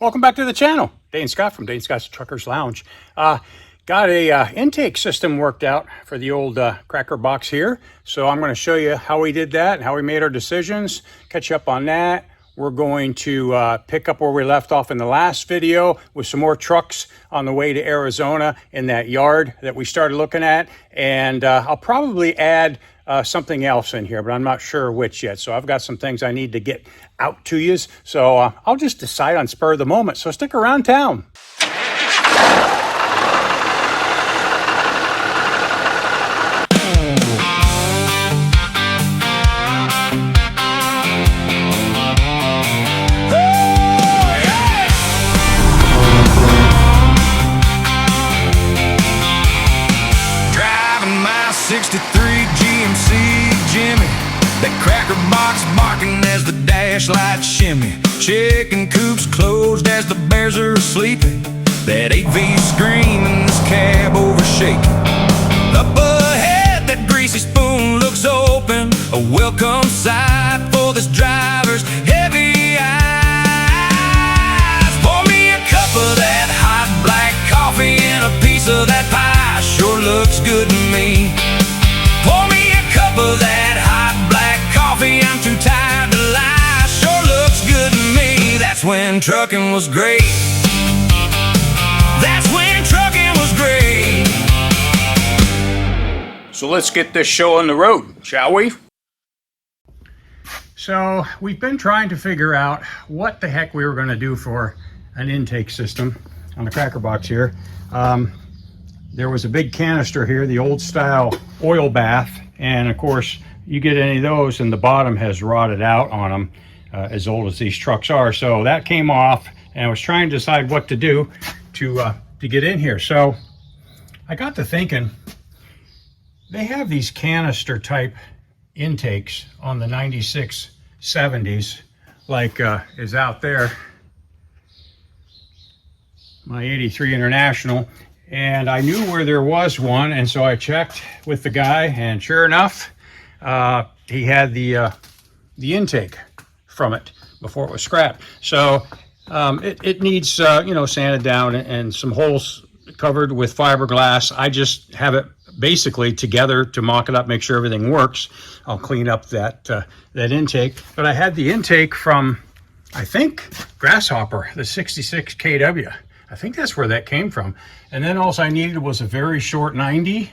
Welcome back to the channel. Dane Scott from Dane Scott's Truckers Lounge. Got a intake system worked out for the old Crackerbox here. So I'm going to show you how we did that and how we made our decisions, catch up on that. We're going to pick up where we left off in the last video with some more trucks on the way to Arizona in that yard that we started looking at. And I'll probably add something else in here, but I'm not sure which yet. So I've got some things I need to get out to you. So I'll just decide on spur of the moment. So stick around town. GMC Jimmy, that Crackerbox barking as the dash lights shimmy. Chicken coops closed as the bears are sleeping. That AV screaming, this cab overshaking. Up ahead, that greasy spoon looks open, a welcome sight for this driver's heavy eyes. Pour me a cup of that hot black coffee and a piece of that pie, sure looks good to me. Pour me a cup of that hot black coffee, I'm too tired to lie, sure looks good to me. That's when trucking was great. That's when trucking was great. So let's get this show on the road, shall we? So we've been trying to figure out what the heck we were going to do for an intake system on the Crackerbox here. There was a big canister here, the old style oil bath, and of course you get any of those and the bottom has rotted out on them, as old as these trucks are. So that came off, and I was trying to decide what to do to get in here. So I got to thinking, they have these canister type intakes on the 96 70s, like is out there, my 83 International. And I knew where there was one, and so I checked with the guy, and sure enough, he had the intake from it before it was scrapped. So it needs sanded down and some holes covered with fiberglass. I just have it basically together to mock it up, make sure everything works. I'll clean up that intake. But I had the intake from, I think, Grasshopper, the 66 kW. I think that's where that came from. And then all I needed was a very short 90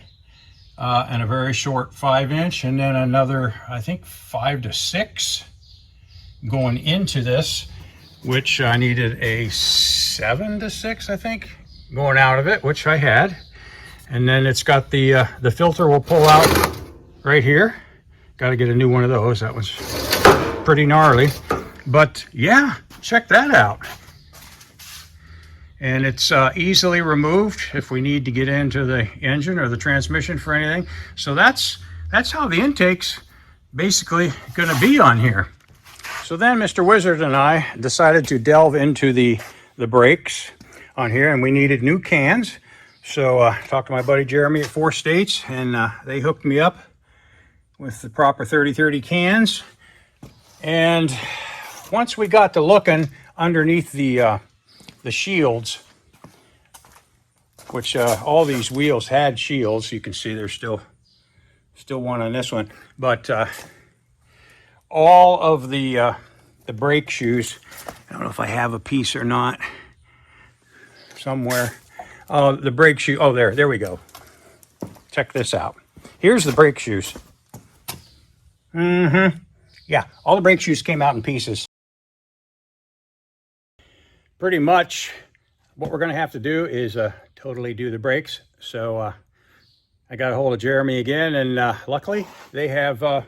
and a very short 5-inch, and then another, I think, 5 to 6 going into this, which I needed a 7 to 6, I think, going out of it, which I had. And then it's got the filter will pull out right here. Got to get a new one of those. That one's pretty gnarly. But yeah, check that out. And it's easily removed if we need to get into the engine or the transmission for anything. So that's how the intake's basically going to be on here. So then Mr. Wizard and I decided to delve into the brakes on here, and we needed new cans. So talked to my buddy Jeremy at 4 States, and they hooked me up with the proper 30-30 cans. And once we got to looking underneath the shields, which all these wheels had shields. You can see there's still one on this one, but all of the brake shoes, I don't know if I have a piece or not somewhere. The brake shoe, oh, there we go. Check this out. Here's the brake shoes. Yeah, all the brake shoes came out in pieces. Pretty much what we're going to have to do is totally do the brakes. So I got a hold of Jeremy again, and luckily they have the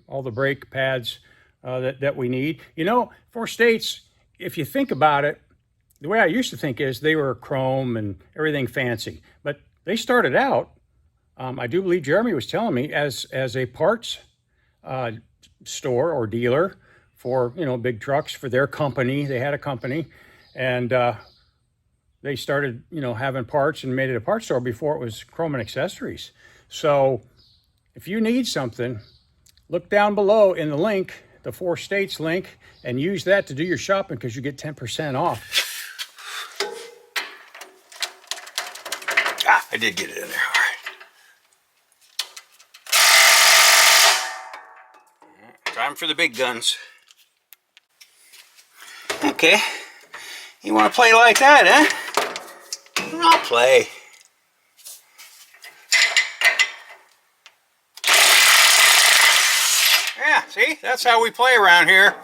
all the brake pads that we need. You know, 4 States, if you think about it, the way I used to think is they were chrome and everything fancy, but they started out, I do believe Jeremy was telling me, as a parts store or dealer for, big trucks for their company. They had a company, and they started, having parts and made it a parts store before it was chrome and accessories. So if you need something, look down below in the link the 4 states link and use that to do your shopping because you get 10% off. Ah, I did get it in there. All right. Time for the big guns. Okay. You want to play like that, huh? I'll play. Yeah, see? That's how we play around here.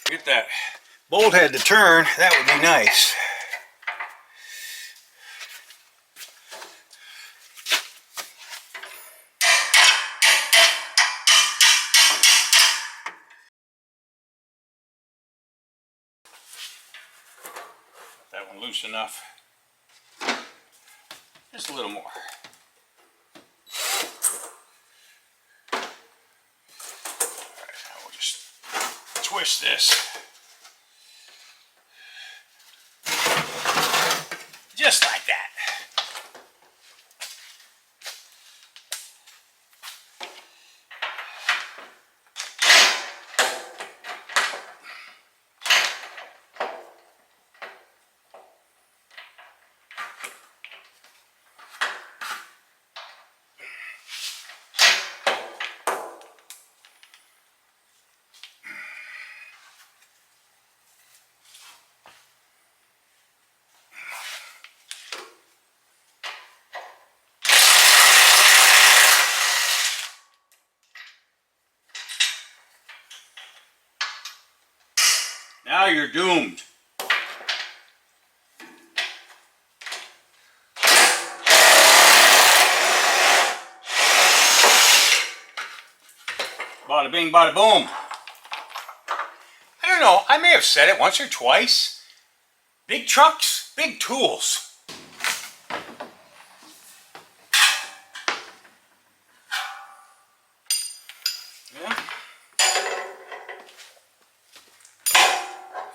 Get that bolt head to turn, that would be nice. That one loose enough. Just a little more. Alright, now we'll just twist this. Just like that. Now you're doomed. Bada bing, bada boom. I don't know, I may have said it once or twice. Big trucks, big tools. Yeah.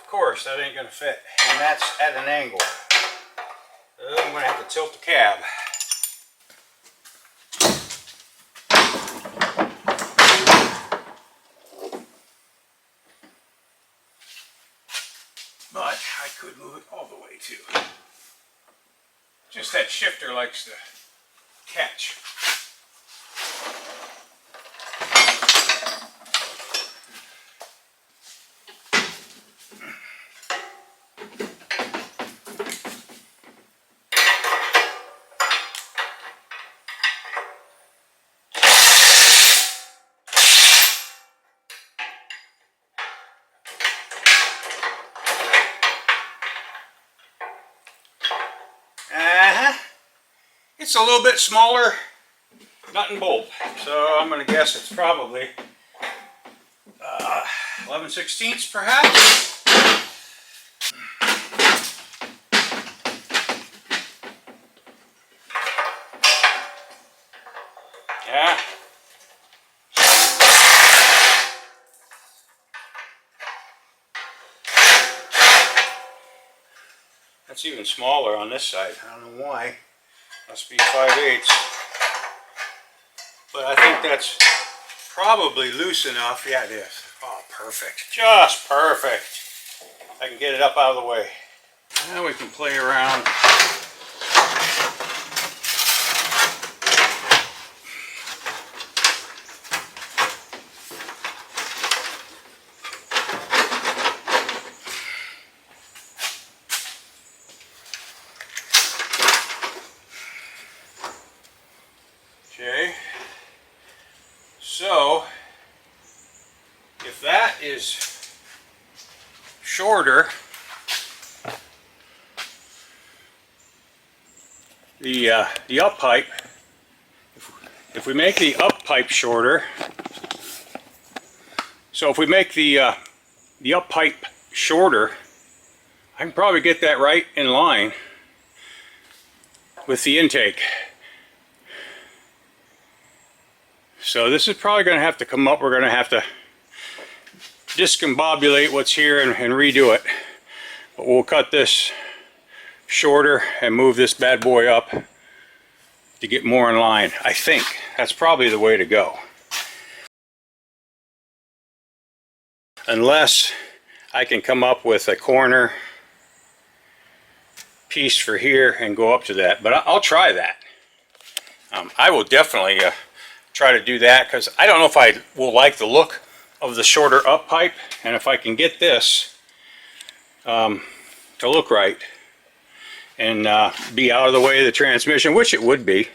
Of course, that ain't gonna fit, and that's at an angle. I'm gonna have to tilt the cab. But I could move it all the way too. Just that shifter likes to catch. It's a little bit smaller nut and bolt, so I'm going to guess it's probably 11/16 perhaps. Yeah. That's even smaller on this side. I don't know why. Must be 5/8. But I think that's probably loose enough. Yeah, it is. Oh, perfect. Just perfect. I can get it up out of the way. Now we can play around. Okay, so if that is shorter, the up pipe, if we make the up pipe shorter, so if we make the up pipe shorter, I can probably get that right in line with the intake. So this is probably going to have to come up. We're going to have to discombobulate what's here and redo it. But we'll cut this shorter and move this bad boy up to get more in line. I think that's probably the way to go. Unless I can come up with a corner piece for here and go up to that. But I'll try that. I will definitely try to do that, because I don't know if I will like the look of the shorter up pipe, and if I can get this to look right and be out of the way of the transmission, which it would be.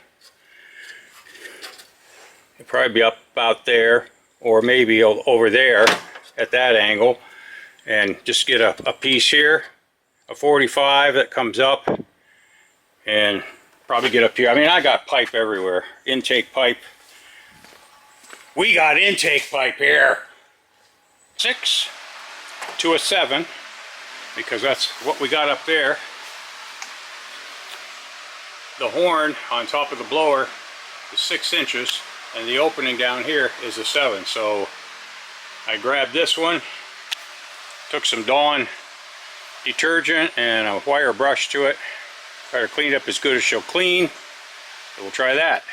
It'd probably be up about there, or maybe over there at that angle, and just get a piece here, a 45 that comes up, and probably get up here. I mean, I got pipe everywhere, intake pipe. We got intake pipe here. 6 to a 7, because that's what we got up there. The horn on top of the blower is 6 inches, and the opening down here is a 7. So I grabbed this one, took some Dawn detergent and a wire brush to it, try to clean it up as good as she'll clean. So we'll try that.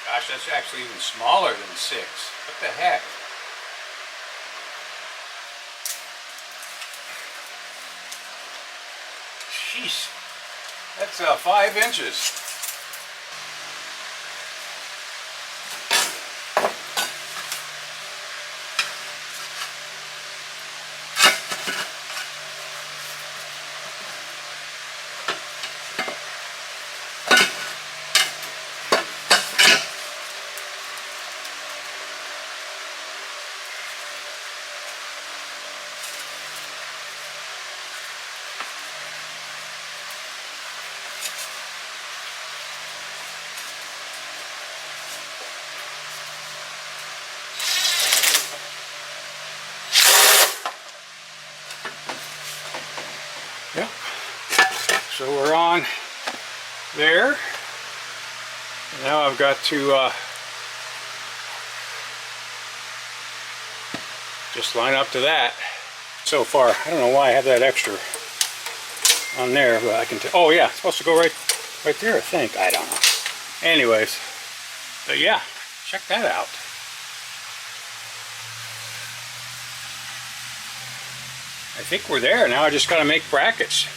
Gosh, that's actually even smaller than 6. What the heck? Jeez, that's 5 inches. Yep. So we're on there. Now I've got to just line up to that. So far, I don't know why I have that extra on there, but I can tell. Oh yeah, it's supposed to go right there, I think. I don't know. Anyways, but yeah, check that out. I think we're there. Now I just got to make brackets.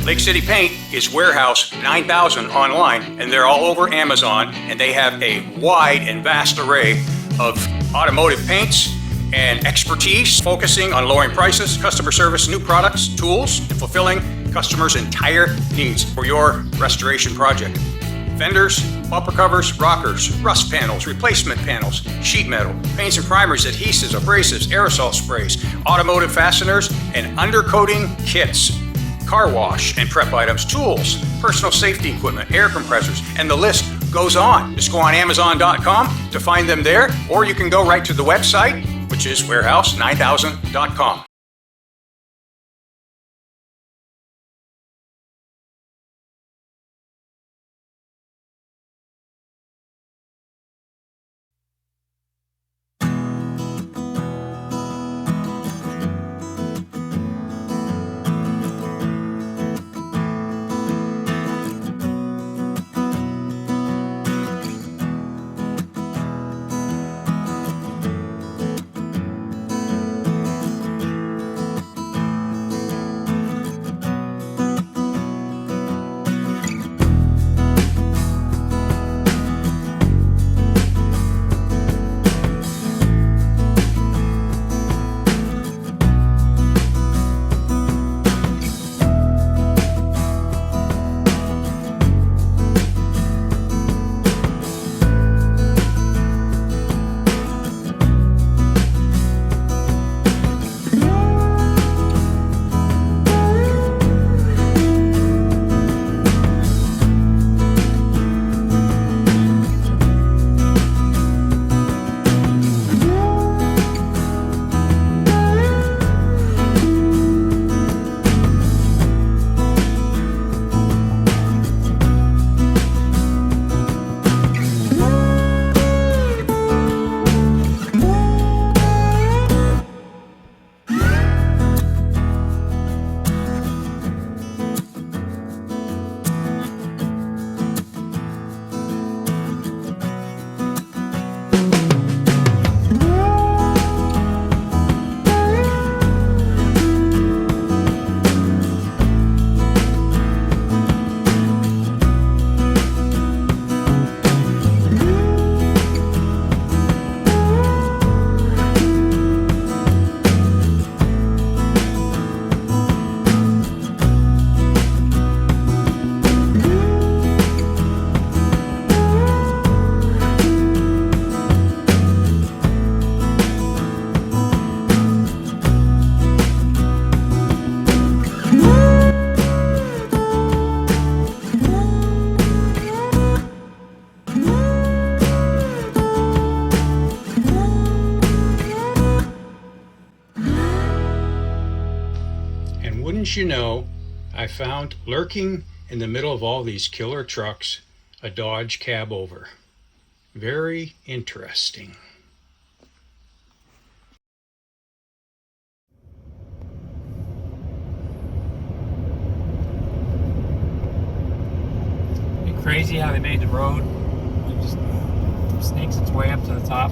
Lake City Paint is Warehouse 9000 online, and they're all over Amazon, and they have a wide and vast array of automotive paints and expertise, focusing on lowering prices, customer service, new products, tools, and fulfilling customers' entire needs for your restoration project. Fenders, bumper covers, rockers, rust panels, replacement panels, sheet metal, paints and primers, adhesives, abrasives, aerosol sprays, automotive fasteners, and undercoating kits, car wash and prep items, tools, personal safety equipment, air compressors, and the list goes on. Just go on Amazon.com to find them there, or you can go right to the website, which is warehouse9000.com. wouldn't you know, I found lurking in the middle of all these killer trucks a Dodge cab over. Very interesting. Crazy how they made the road. It just snakes its way up to the top.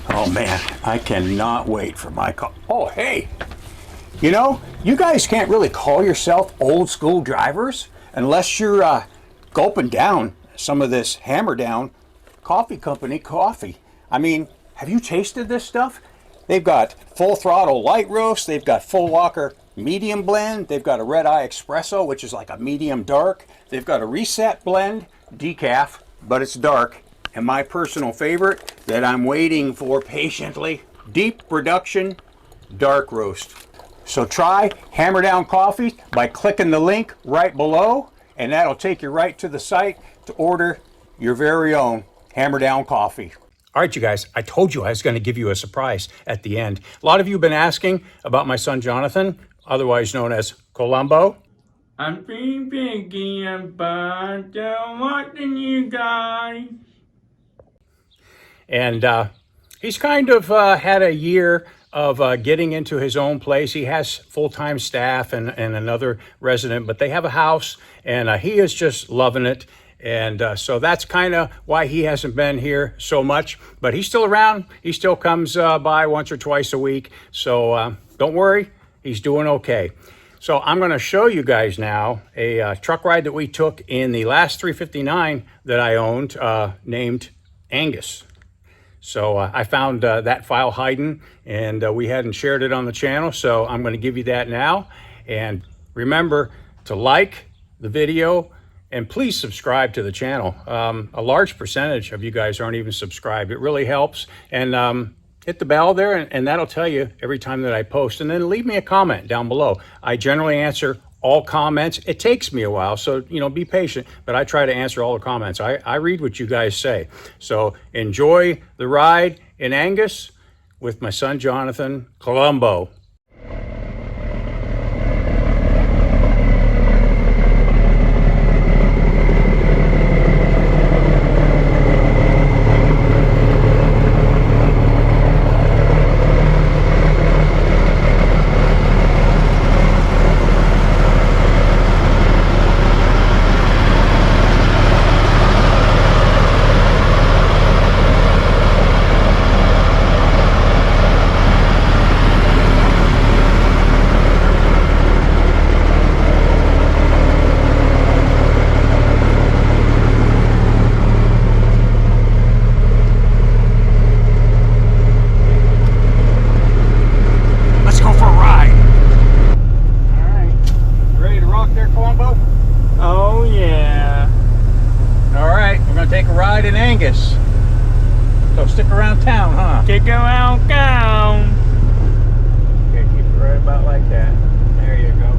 Oh man, I cannot wait for my call. Oh, hey, you know, you guys can't really call yourself old school drivers unless you're gulping down some of this Hammer Down Coffee Company coffee. I mean, have you tasted this stuff? They've got Full Throttle Light Roast, they've got Full Walker Medium Blend, they've got a Red Eye Espresso, which is like a medium dark, they've got a Reset Blend, decaf, but it's dark. And my personal favorite that I'm waiting for patiently, Deep Reduction Dark Roast. So try Hammer Down Coffee by clicking the link right below, and that'll take you right to the site to order your very own Hammer Down Coffee. All right, you guys, I told you I was going to give you a surprise at the end. A lot of you have been asking about my son Jonathan, otherwise known as Columbo. I'm thinking about watching you guys. And he's kind of had a year of getting into his own place. He has full-time staff and another resident, but they have a house, and he is just loving it. And so that's kind of why he hasn't been here so much. But he's still around. He still comes by once or twice a week. So don't worry, he's doing okay. So I'm going to show you guys now a truck ride that we took in the last 359 that I owned, named Angus. So I found that file hiding, and we hadn't shared it on the channel, so I'm going to give you that now. And remember to like the video, and please subscribe to the channel. A large percentage of you guys aren't even subscribed. It really helps. And hit the bell there, and that'll tell you every time that I post. And then leave me a comment down below. I generally answer all comments. It takes me a while, so be patient, but I try to answer all the comments. I read what you guys say. So enjoy the ride in Angus with my son Jonathan Columbo. Angus. So stick around town, huh? Stick around town. Okay, keep it right about like that. There you go.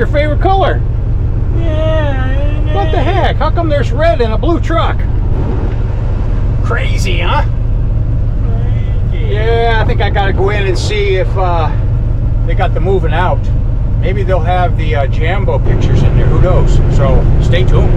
your favorite color. Yeah. What the heck? How come there's red in a blue truck? Crazy, huh? Yeah, I think I gotta go in and see if they got the moving out. Maybe they'll have the Jambo pictures in there. Who knows? So stay tuned.